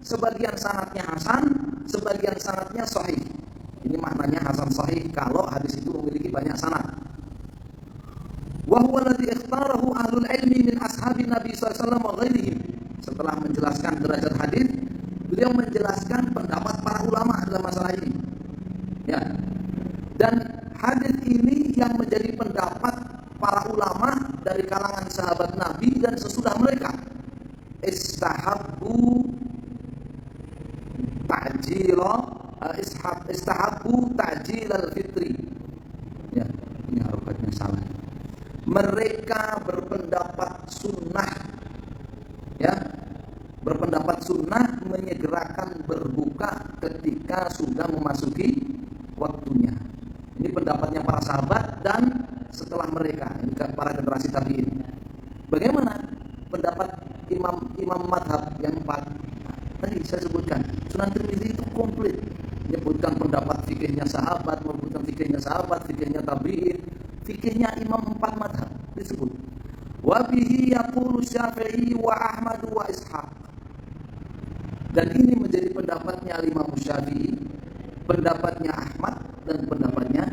Sebagian sanadnya hasan, sebagian sanadnya sahih. Ini maknanya hasan sahih kalau hadis itu memiliki banyak sanad. Wa huwa alladhi ikhtarahu ahlul ilmi min ashabin Nabi sallallahu alaihi wasallam wa ghairihim. Setelah menjelaskan derajat hadis, beliau menjelaskan pendapat para ulama dalam masalah ini. Ya. Dan hadis ini yang menjadi pendapat para ulama dari kalangan sahabat Nabi dan sesudah mereka. Istahabbu ta'jil al-fitri. Ya, ini harokatnya salah. Mereka berpendapat sunnah, ya, berpendapat sunnah menyegerakan berbuka ketika sudah memasuki waktunya. Ini pendapatnya para sahabat dan setelah mereka, ini para generasi tabi'in. Bagaimana pendapat imam madhab yang 4? Tadi saya sebutkan, Sunan Tirmidzi itu komplit, menyebutkan pendapat fikihnya sahabat, menyebutkan fikihnya sahabat, fikihnya tabi'in, fikihnya imam 4 madhab disebut. Wa bihi yaqulu Syafi'i wa Ahmad wa Ishaq. Dan ini menjadi pendapatnya Imam Syafi'i, pendapatnya Ahmad, dan pendapatnya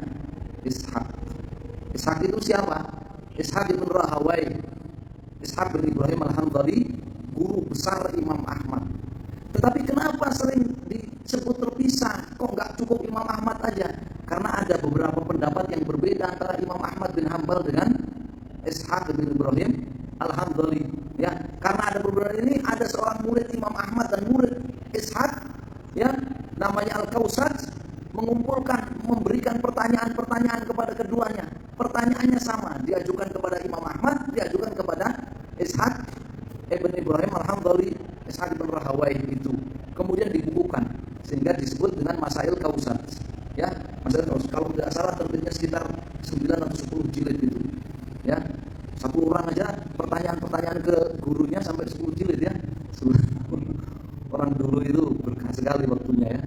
Ishaq. Ishaq itu siapa? Ishaq bin Rahawai. Ishaq bin Ibrahim Al-Hanbali, guru besar Imam Ahmad. Tetapi kenapa sering disebut terpisah? Kok nggak cukup Imam Ahmad aja? Karena ada beberapa pendapat yang berbeda antara Imam Ahmad bin Hanbal dengan Ishaq bin Ibrahim Al-Hanbali. Ya, karena ada beberapa ini, ada seorang murid Imam Ahmad dan murid Ishaq, ya, namanya Al-Kausaj, memberikan pertanyaan-pertanyaan kepada keduanya. Pertanyaannya sama, diajukan kepada Imam Ahmad, diajukan kepada Ishaq ibn Ibrahim Al-Hanbali, Ishaq bin Rahawai itu. Kemudian dibukukan sehingga disebut dengan Masail Kausaj. Ya, Masail Kausaj. Kalau tidak salah terbitnya sekitar 9 atau 10 jilid itu. Ya. Satu orang aja pertanyaan-pertanyaan ke gurunya sampai 10 jilid ya. Orang dulu itu berkah sekali waktunya ya.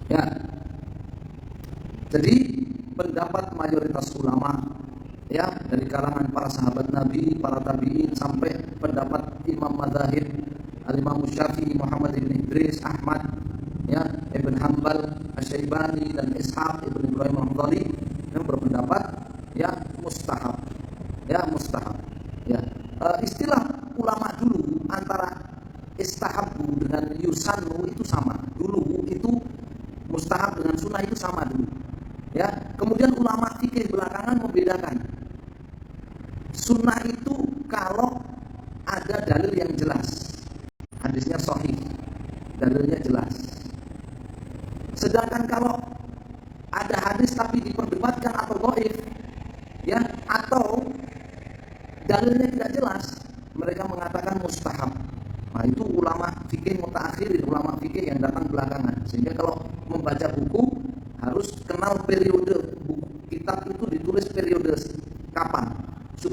Ya. Jadi pendapat mayoritas ulama ya dari kalangan para sahabat Nabi, para tabi'in, sampai pendapat Imam Madzhab Al-Imam Syafi'i, Muhammad bin Idris, Ahmad, ya, Ibn Hanbal, Asy-Syaibani, dan Ishaq ibn Ibrahim Al-Hanbali yang berpendapat ya mustahab. Ya mustahab. Ya. Istilah ulama dulu antara istahabu dengan yusannu itu sama. Dulu itu mustahab dengan sunnah itu sama dulu. Ya, kemudian ulama fikih belakangan membedakan. Sunnah itu kalau ada dalil yang jelas, hadisnya sahih, dalilnya jelas. Sedangkan kalau ada hadis tapi diperdebatkan atau dhaif, ya, atau dalilnya tidak jelas, mereka mengatakan mustahab. Nah, itu ulama fikih mutaakhirin, ulama fikih yang datang belakangan. Sehingga kalau membaca buku harus kenal periode buku. Kitab itu ditulis periode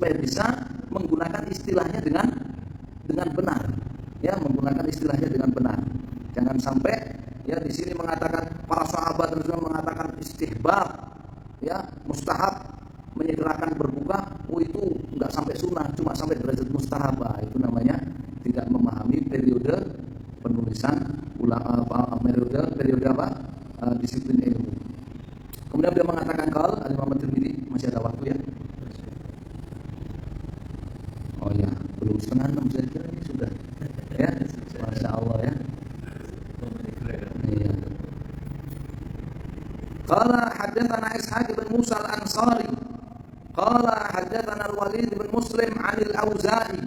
supaya bisa menggunakan istilahnya dengan benar, ya, menggunakan istilahnya dengan benar. Jangan sampai ya di sini mengatakan para sahabat dan mengatakan istihbab, ya, mustahab menyegerakan berbuka, itu nggak sampai sunnah, cuma sampai derajat mustahab. Itu namanya tidak memahami periode penulisan periode apa disiplin ilmu. Kemudian dia mengatakan kalau Imam Tirmidzi, masih ada waktu ya. Oh ya, belum 5:30 saya kira ini sudah. Ya, masya Allah ya. Iya. Qala haddatsana Ishaq bin Musa al-Ansari qala haddatsana al-Walid bin Muslim 'an al-Auza'i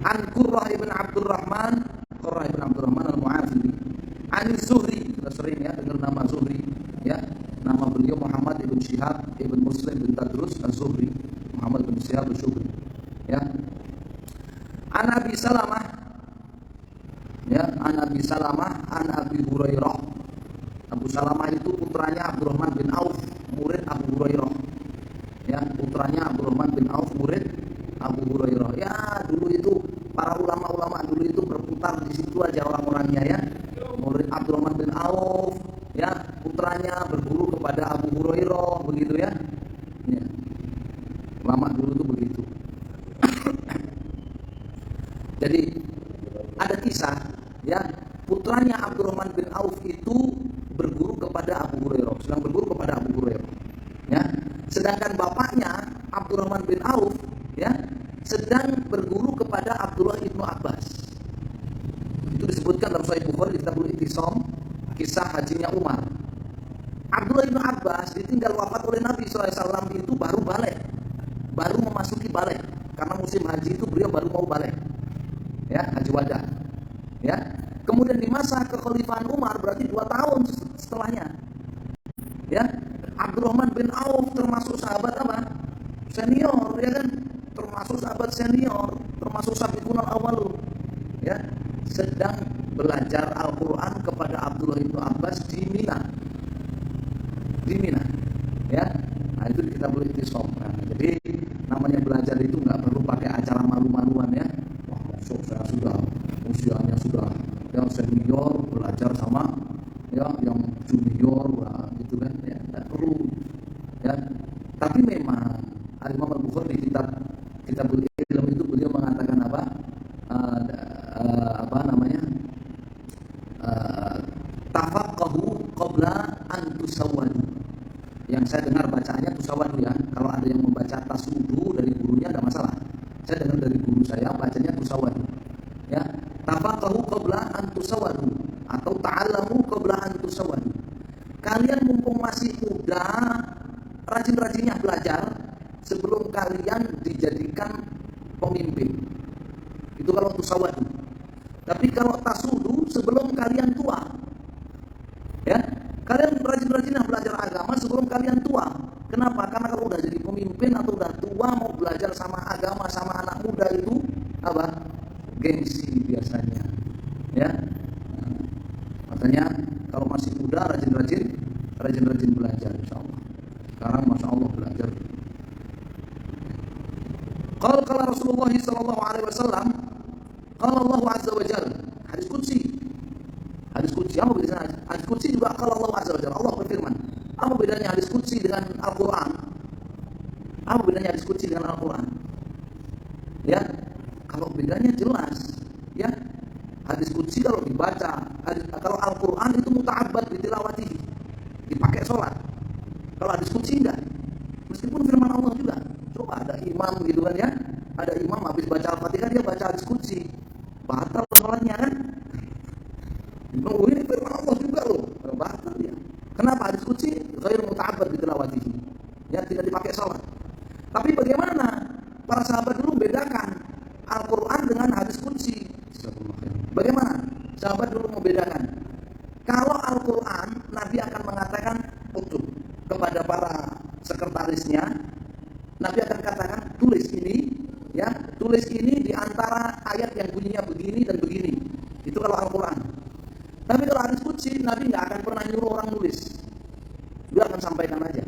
an Qurrah ibn Abdurrahman al-Mu'afiri 'an Zuhri. Kita sering ya dengar nama Zuhri ya. Nama beliau Muhammad ibn Syihab ibn Muslim bin Tadrus az-Zuhri. Muhammad bin Syihab az-Zuhri ya. An Abi Salamah ya, an Abi Salamah an Abi Hurairah. Abu Salamah itu putranya Abdurrahman bin Auf, murid Abu Hurairah. Ya, putranya Abdurrahman bin Auf, murid Abu Hurairah. Ya, dulu itu para ulama-ulama dulu itu berputar di situ aja orang-orangnya ya. Murid Abdurrahman bin Auf, ya, putranya berguru kepada Abu Hurairah, begitu ya. Ya. Ulama dulu itu begitu. Jadi ada kisah ya, putranya Abdurrahman bin Auf itu berguru kepada Abu Hurairah, sedang berguru kepada Abu Hurairah. Ya, sedangkan bapaknya Abdurrahman bin Auf ya sedang berguru kepada Abdullah ibnu Abbas. Itu disebutkan dalam Sahih Bukhari di Kitabul I'tisam, kisah hajinya Umar. Abdullah ibnu Abbas ditinggal wafat oleh Nabi SAW itu baru balik, baru memasuki balik, karena musim haji itu beliau baru mau balik. Ya, haji wada. Ya. Kemudian di masa kekhalifahan Umar berarti 2 tahun setelahnya. Ya, Abdurrahman bin Auf termasuk sahabat apa? Senior, ya kan? Termasuk sahabat senior, termasuk sabiqun al-awwalun. Ya, sedang belajar Al-Qur'an kepada Abdullah bin Abbas di Mina. Di Mina. Ya. Nah, itu kita boleh I'tisam. Nah, jadi namanya belajar itu nggak perlu pakai acara malu-maluan ya. Wah, maksud saya sudah usianya sudah yang senior belajar sama ya yang junior gitu kan ya, tidak perlu ya. Tapi memang Imam Al-Bukhari di kitab ilmu itu beliau mengatakan apa namanya tafaqahu qabla an tusawwadu. Yang saya dengar bacanya tusawwadu ya. Kalau ada yang membaca tasudu dari gurunya tidak masalah. Saya dengar dari guru saya bacanya tusawwadu ya. Tafaqahu qabla an tusawwadu atau ta'allamu qabla an tusawwadu. Kalian mumpung masih muda, rajin-rajinnya belajar sebelum kalian dijadikan pemimpin. Itu kalau tusawwadu. Tapi kalau tasudu sebelum kalian tua. Ya, kalian rajin-rajinnya belajar agama sebelum kalian tua. Kenapa? Karena kalau udah jadi pemimpin atau udah tua mau belajar sama agama sama anak muda itu apa? Gengsi biasanya, ya. Makanya kalau masih muda rajin-rajin belajar, insyaallah. Sekarang masya Allah belajar. Qala Rasulullah sallallahu alaihi wasallam, qala Allah azza wa jalla, hadis qudsi. Hadis qudsi apa bedanya? Hadis qudsi juga qala Allah azza wa jalla, Allah berfirman. Apa bedanya hadis qudsi dengan Al-Qur'an? Apa bedanya hadis qudsi dengan Al-Qur'an? Ya. Kalau bedanya jelas, ya. Hadis qudsi kalau dibaca, kalau Al-Qur'an itu muta'abbad bitilawatihi, dipakai sholat. Kalau hadis qudsi enggak. Meskipun firman Allah juga. Coba ada imam gitu kan ya, ada imam habis baca Al-Fatihah dia baca hadis qudsi, batal sholatnya kan? Ini firman Allah juga loh, batal dia. Kenapa hadis qudsi ghairu muta'abbad bitilawatihi? Ya, tidak dipakai sholat. Tapi bagaimana para sahabat dulu bedakan Al-Quran dengan hadis qudsi? Bagaimana sahabat dulu membedakan? Kalau Al-Quran, Nabi akan mengatakan utuh kepada para sekretarisnya. Nabi akan katakan tulis ini, ya, tulis ini di antara ayat yang bunyinya begini dan begini. Itu kalau Al-Quran. Tapi kalau hadis qudsi, Nabi nggak akan pernah nyuruh orang nulis. Dia akan sampaikan aja.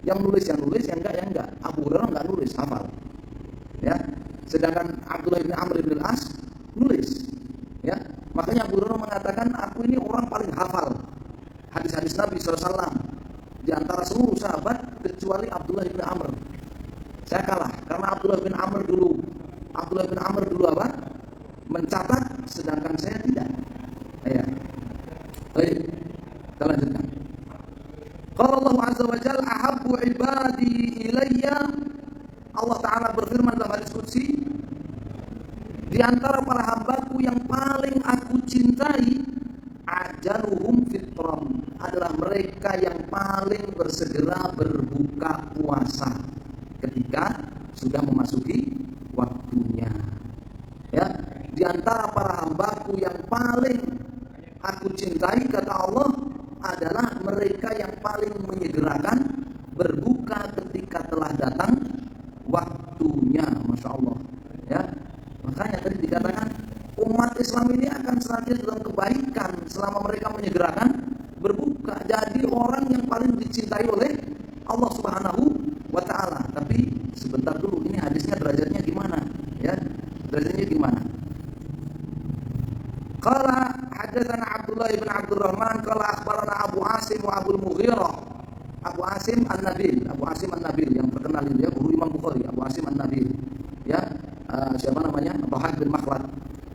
Yang nulis, yang enggak. Abu Hurairah enggak nulis, hafal. Ya. Sedangkan Abdullah bin Amr bin Al-As nulis. Ya. Makanya Abu Hurairah mengatakan, aku ini orang paling hafal hadis-hadis Nabi SAW di antara seluruh sahabat kecuali Abdullah bin Amr. Saya kalah karena Abdullah bin Amr dulu apa? Mencatat, sedangkan saya tidak. Ya. Baik, kita lanjutkan. Qala Allah Azza wa Jalla ahabbu ibadi ilayya. Allah Ta'ala berfirman dalam hadis qudsi, di antara para hambaku yang paling aku cintai ajaluhum fitram, adalah mereka yang paling bersegera berbuka puasa ketika sudah memasuki waktunya. Ya, di antara para hambaku yang paling aku cintai, kata Allah, adalah mereka yang paling menyegerakan berbuka ketika telah datang waktunya. Masya Allah. Ya, makanya tadi dikatakan umat Islam ini akan senantiasa dalam kebaikan selama mereka menyegerakan berbuka. Jadi orang yang paling dicintai oleh Allah Subhanahu wa Ta'ala. Tapi sebentar dulu, ini hadisnya derajatnya gimana? Ya, derajatnya gimana? Qala hadatsana Abdullah bin Abdurrahman qala akhbarana Abu Asim wa Abu Mughirah. Abu Asim An-Nabil, yang terkenal itu ya, guru Imam Bukhari, Abu Asim An-Nabil. Ya, siapa namanya? Bahad bin Makhlad.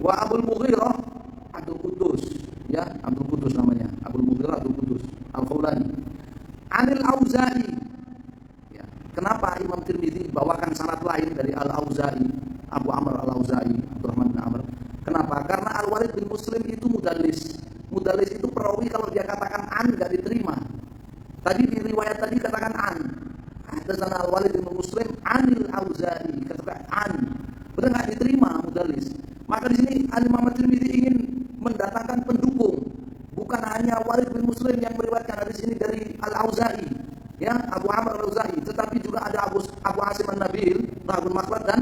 Wa Abu Mughirah Abdul Qudus, ya, Abdul Qudus namanya. Abu Mughirah Abdul Qudus Al-Khawlani. Anil Auza'i. Ya, kenapa Imam Tirmidzi bawakan sanad lain dari Al-Auza'i, Abu Amr Al-Auza'i, Abdurrahman bin Amr? Kenapa? Karena Al-Walid bin Muslim itu mudallis. Mudallis itu perawi kalau dia katakan an enggak diterima. Tadi di riwayat tadi katakan an. Hadatsana Al-Walid bin Muslim anil Auza'i, katakan an. Benar enggak diterima mudallis. Maka di sini Al-Imam Tirmidzi ingin mendatangkan pendukung. Bukan hanya Walid bin Muslim yang meriwayatkan hadis ini dari Al-Auza'i, ya, Abu Amr Al-Auza'i, tetapi juga ada Abu Asim An-Nabil, Abu Makhlad, dan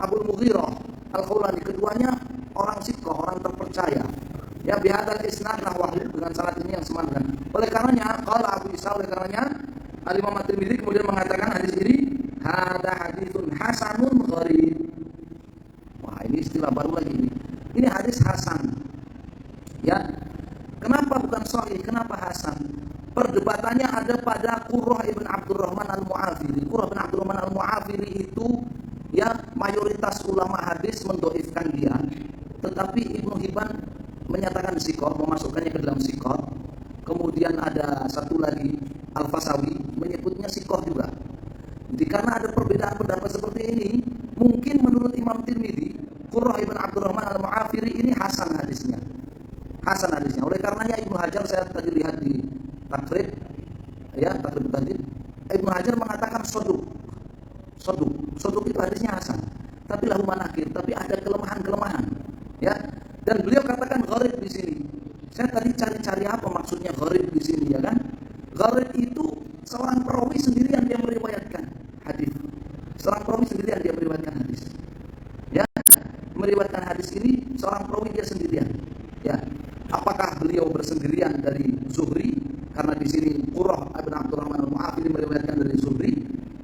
Abu Mughirah Al-Khawlani. Keduanya orang siqah, orang terpercaya. Ya, bihadzal isnad nahwahu, dengan sanad ini yang semangat. Oleh karenanya, qala Abu Isa, oleh karenanya Al-Imam At-Tirmidzi kemudian mengatakan hadis ini hadza haditsun hasanun gharib. Wah, ini istilah baru lagi ini. Ini hadis hasan. Ya. Kenapa bukan sahih? Kenapa hasan? Perdebatannya ada pada Qurrah ibn Abdurrahman Al-Mu'afiri. Qurrah ibn Abdurrahman Al-Mu'afiri itu, ya, mayoritas ulama hadis mendoifkan dia, tetapi Ibnu Hibban menyatakan siqah, memasukkannya ke dalam siqah. Kemudian ada satu lagi Al-Fasawi menyebutnya siqah juga. Jadi karena ada perbedaan pendapat seperti ini, mungkin menurut Imam Tirmidzi, Qurrah ibn Abdurrahman Al-Mu'afiri ini hasan hadisnya. Hasan hadisnya. Oleh karenanya Ibnu Hajar, saya tadi lihat di Takrib, ya, Takrib Tahdhib, Ibnu Hajar mengatakan soduk itu hadisnya hasan, tapi lahu manakir, tapi ada kelemahan-kelemahan, ya. Dan beliau katakan gharib di sini. Saya tadi cari-cari apa maksudnya gharib di sini, ya kan? Gharib itu seorang perawi sendirian dia meriwayatkan hadis. Seorang perawi sendirian dia meriwayatkan hadis. Ya, meriwayatkan hadis ini seorang perawi dia sendirian. Ya. Apakah beliau bersendirian dari Zuhri? Karena di sini Qurrah ibn Abdurrahman Al-Mu'afiri meriwayatkan dari Zuhri.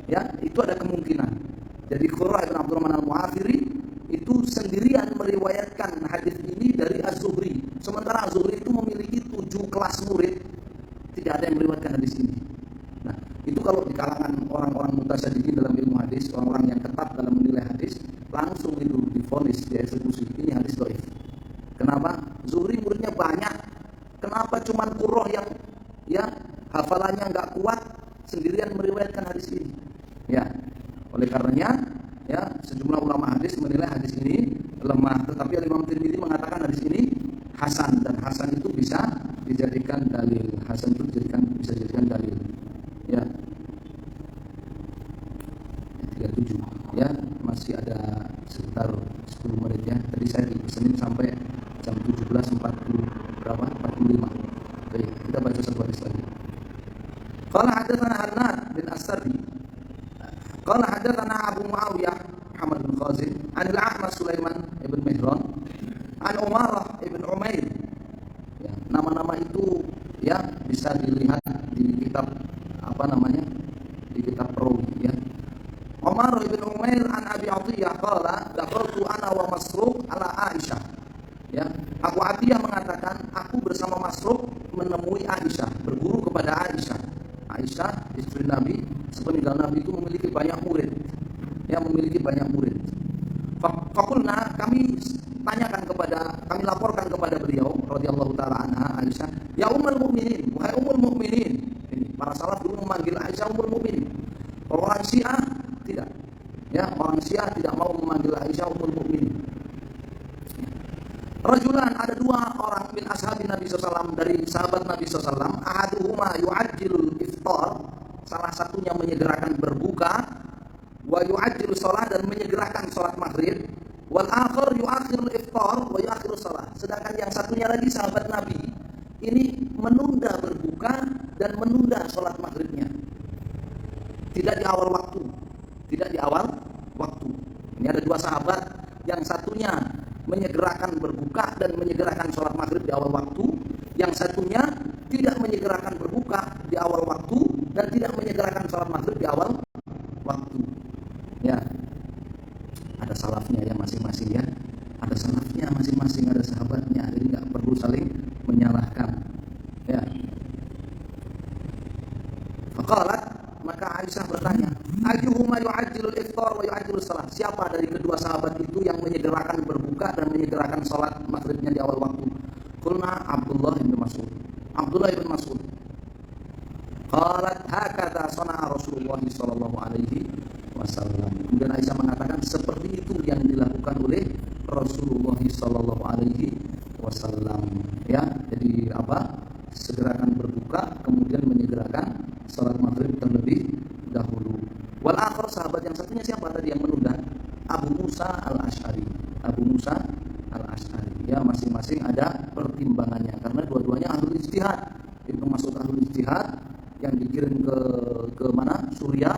Ya, itu ada kemungkinan. Jadi Qurrah ibn Abdurrahman Al-Mu'afiri itu sendirian meriwayatkan hadis ini dari Az-Zuhri. Sementara Az-Zuhri itu memiliki 7 kelas murid, tidak ada yang meriwayatkan hadis ini. Nah, itu kalau di kalangan orang-orang mutasyaddiqin dalam ilmu hadis, orang-orang yang ketat dalam menilai hadis, langsung itu divonis, dieksekusi. Ini hadis dhaif. Kenapa? Zuhri muridnya banyak. Kenapa cuman Qurrah yang, ya, hafalannya enggak kuat sendirian meriwayatkan hadis ini? Ya. Oleh karenanya, ya, sejumlah ulama hadis menilai hadis ini lemah, tetapi Imam Tirmidzi mengatakan hadis ini hasan, dan hasan itu bisa dijadikan dalil. Hasan itu bisa dijadikan dalil. Ya. 37. Ya, masih ada sekitar 10 menit ya. Tadi saya dipesenin sampai jam 17.40 berapa? 45. Baik, kita baca satu hadis lagi. Qala hadatsana Hannad bin As-Sardi. Qala hadatsana Abu Muawiyah Muhammad bin Khazim, an al-A'mash Sulaiman ibn Mihran, an Umarah ibn Umair. Ya, nama-nama itu, ya, bisa dilihat di kitab apa namanya? Di kitab perawi ya. Umar bin Umair an Abi Atiyah qala dakhaltu ana wa Masruq ala Aisyah. Ya, Abu Atiyah mengatakan aku bersama Masruq menemui Aisyah, berguru kepada Aisyah. Aisyah istri Nabi, sepeninggal Nabi itu memiliki banyak murid. Ya, memiliki banyak murid. Fakulna, kami laporkan kepada beliau radhiyallahu taala anha Aisyah, ya ummul mukminin, wahai ummul mukminin. Ini para salaf dulu memanggil Aisyah ummul mukminin. Orang Syiah tidak. Ya, orang Syiah tidak mau memanggil Aisyah ummul mukminin. Rajulan, ada dua orang min ashabi Nabi SAW, dari sahabat Nabi SAW. Ahaduhuma yu'ajjilul iftar, salah satunya menyegerakan berbuka, wa yu'ajjilu sholat, dan menyegerakan sholat maghrib. Wal akhir yu'akhirul iftar wa yu'akhirul sholat. Sedangkan yang satunya lagi sahabat Nabi ini menunda berbuka dan menunda sholat maghribnya. Tidak di awal waktu. Tidak di awal waktu. Ini ada dua sahabat, yang satunya menyegerakan berbuka dan menyegerakan sholat maghrib di awal waktu, yang satunya tidak menyegerakan berbuka di awal waktu dan tidak menyegerakan sholat maghrib di awal waktu. Ya, ada salafnya ya masing-masing ya, ada salafnya masing-masing, ada sahabatnya, jadi nggak perlu saling menyalahkan. Ya. Faqalat, maka Aisyah bertanya, ayyuhuma yu'ajjilul iftar wa yu'ajjilus shalah? Siapa dari kedua sahabat itu yang menyegerakan berbuka dan menyegerakan salat maghribnya di awal waktu? Qulna Abdullah bin Mas'ud. Abdullah bin Mas'ud. Qalat hakadha sana'a Rasulullah sallallahu alaihi wasallam. Kemudian Aisyah mengatakan seperti itu yang dilakukan oleh Rasulullah sallallahu alaihi wasallam. Ya, jadi apa? Segerakan berbuka, kemudian menyegerakan salat maghrib terlebih dahulu. Wal akhir, sahabat yang satunya siapa tadi yang menunda? Abu Musa al-Asy'ari. Abu Musa al-Asy'ari. Ya, masing-masing ada pertimbangannya karena dua-duanya ahlul ijtihad. Ibnu Mas'ud ahlul ijtihad yang dikirim ke mana? Suriah,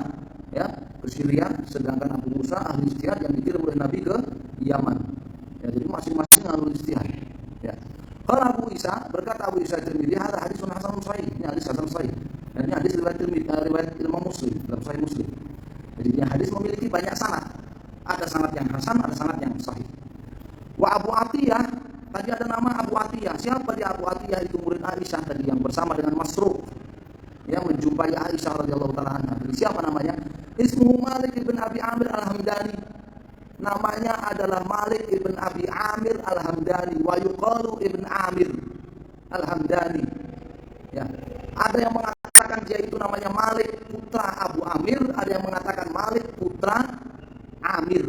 ya, ke Syria, sedangkan Abu Musa ahlul ijtihad yang dikirim oleh Nabi ke Yaman. Ya, jadi masing-masing ahlul ijtihad. Ya. Kalau Abu Isa, berkata Abu Isa Tirmidzi, hadis hadisun hasanun sahih. Ini hadis hasan sahih. Dan ini hadis riwayat Imam Muslim dalam Sahih Muslim. Jadi ini hadis memiliki banyak sanad. Ada sanad yang hasan, ada sanad yang sahih. Wa Abu Atiyah, tadi ada nama Abu Atiyah. Siapa dia Abu Atiyah? Itu murid Aisyah tadi yang bersama dengan Masruq. Yang menjumpai Aisyah radhiyallahu taala anha. Siapa namanya? Ismuhu Malik ibn Abi Amir al-Hamdani. Namanya adalah Malik ibn Abi Amir al-Hamdani, wa yuqalu ibn Amir al-Hamdani. Ya. Ada yang mengatakan dia itu namanya Malik putra Abu Amir, ada yang mengatakan Malik putra Amir.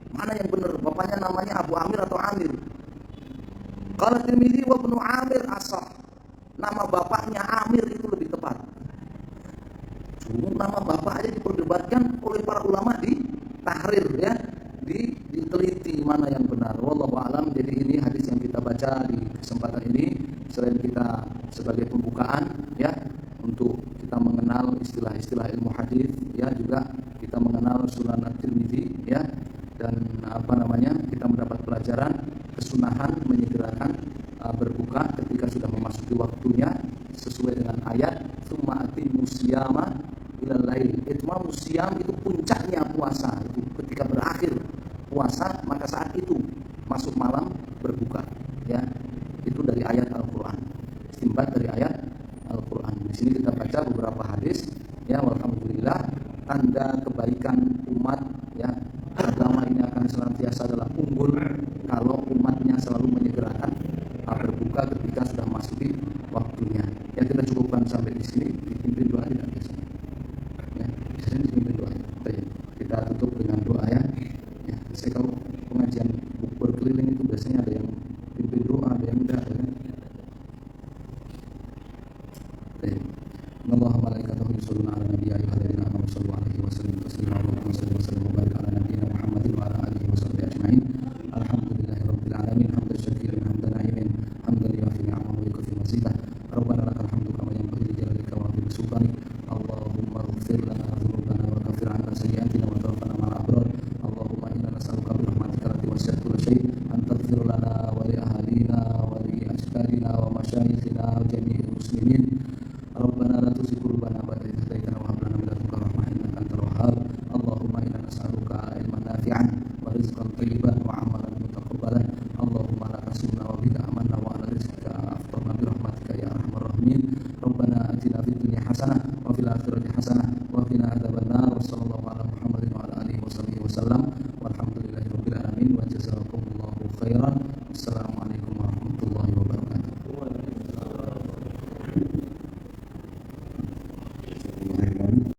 Mana yang benar? Bapaknya namanya Abu Amir atau Amir? Qala Tirmidzi wa ibnu Amir asah. Nama bapaknya Amir itu lebih tepat. Cuma nama bapak aja diperdebatkan oleh para ulama di tahrir ya. Diteliti mana yang benar. Wallahu a'lam. Jadi ini hadis yang kita baca di kesempatan ini, selain kita sebagai pembukaan ya untuk kita mengenal istilah-istilah ilmu hadis ya, juga kita mengenal Sunan At-Tirmidzi ya, dan kita mendapat pelajaran kesunahan menyegerakan berbuka ketika sudah memasuki waktunya sesuai dengan ayat tsumma atimmus siyama ilal lail. Itmamus siyam itu puncaknya puasa, itu ketika berakhir puasa maka saat itu masuk malam berbuka ya. Itu dari ayat Al-Qur'an. Istinbat dari ayat Al-Qur'an. Di sini kita baca beberapa hadis ya, alhamdulillah tanda kebaikan umat ya. Agama ini akan senantiasa adalah unggul kalau umatnya selalu menyegerakan berbuka ketika sudah masuki waktunya. Ya, kita cukupkan sampai di sini. Dipimpin doa tidak bisa. Ya, di sini